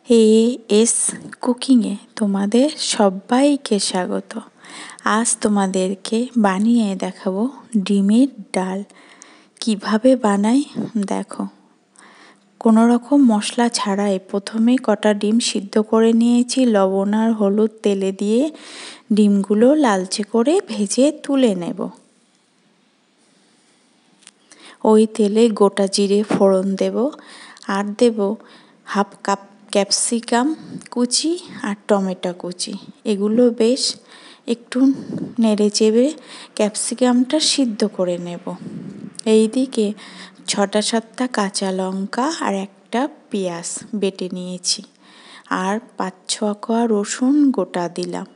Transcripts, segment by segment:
S কুকিংয়ে তোমাদের সবাইকে স্বাগত। আজ তোমাদেরকে বানিয়ে দেখাবো ডিমের ডাল। কিভাবে বানাই দেখো। কোনো রকম মশলা ছাড়াই প্রথমে কটা ডিম সিদ্ধ করে নিয়েছি, লবণ আর হলুদ তেলে দিয়ে ডিমগুলো লালচে করে ভেজে তুলে নেব। ওই তেলে গোটা জিরে ফোড়ন দেব, আর দেব হাফ কাপ ক্যাপসিকাম কুচি আর টমেটো কুচি। এগুলো বেশ একটু নেড়ে চেড়ে ক্যাপসিকামটা সিদ্ধ করে নেব। এইদিকে 6-7টা কাঁচা লঙ্কা আর একটা পেঁয়াজ বেটে নিয়েছি, আর 5-6 কোয়া রসুন গোটা দিলাম।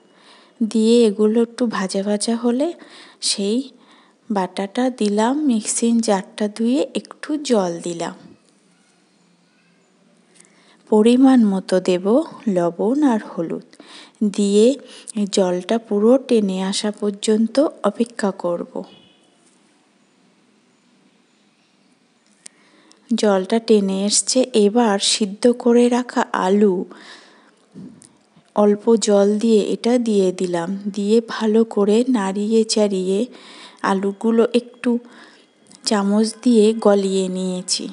দিয়ে এগুলো একটু ভাজা ভাজা হলে সেই বাটাটা দিলাম, মিক্সিং জারটা ধুয়ে একটু জল দিলাম। পরিমাণ মতো দেব লবণ আর হলুদ, দিয়ে জলটা পুরো টেনে আসা পর্যন্ত অপেক্ষা করব। জলটা টেনে এসছে, এবার সিদ্ধ করে রাখা আলু অল্প জল দিয়ে এটা দিয়ে দিলাম। দিয়ে ভালো করে নাড়িয়ে চাড়িয়ে আলুগুলো একটু চামচ দিয়ে গলিয়ে নিয়েছি।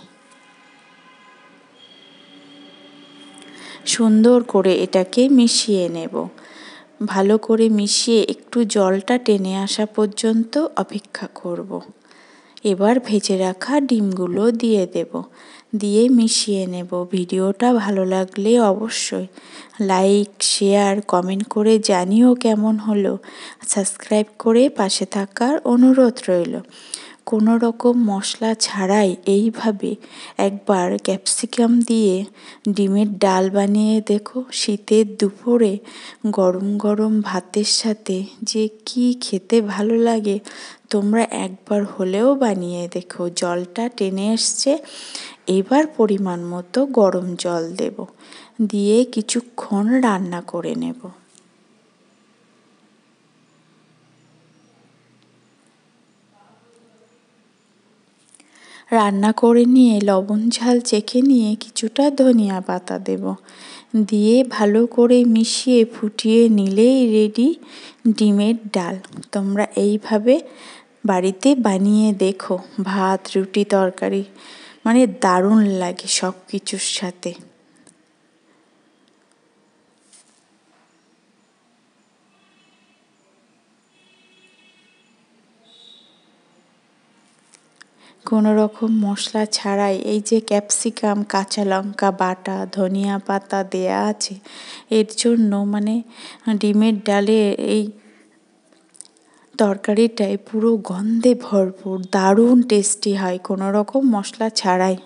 সুন্দর করে এটাকে মিশিয়ে নেব। ভালো করে মিশিয়ে একটু জলটা টেনে আসা পর্যন্ত অপেক্ষা করব। এবার ভেজে রাখা ডিমগুলো দিয়ে দেব, দিয়ে মিশিয়ে নেব। ভিডিওটা ভালো লাগলে অবশ্যই লাইক, শেয়ার, কমেন্ট করে জানিও কেমন হলো। সাবস্ক্রাইব করে পাশে থাকার অনুরোধ রইল। কোনো রকম মশলা ছাড়াই এইভাবে একবার ক্যাপসিকাম দিয়ে ডিমের ডাল বানিয়ে দেখো। শীতের দুপুরে গরম গরম ভাতের সাথে যে কি খেতে ভালো লাগে, তোমরা একবার হলেও বানিয়ে দেখো। জলটা টেনে এসছে, এবার পরিমাণ মতো গরম জল দেব, দিয়ে কিছুক্ষণ রান্না করে নেব। রান্না করে নিয়ে লবণ ঝাল চেখে নিয়ে কিছুটা ধনিয়া পাতা দেব, দিয়ে ভালো করে মিশিয়ে ফুটিয়ে নিলেই রেডি ডিমের ডাল। তোমরা এইভাবে বাড়িতে বানিয়ে দেখো। ভাত, রুটি, তরকারি মানে দারুণ লাগে সব কিছুর সাথে। কোনো রকম মশলা ছাড়াই এই যে ক্যাপসিকাম, কাঁচা লঙ্কা বাটা, ধনিয়া পাতা দেয়া আছে, এর জন্য মানে ডিমের ডালে এই তরকারিটায় পুরো গন্ধে ভরপুর, দারুণ টেস্টি হয় কোনো রকম মশলা ছাড়াই।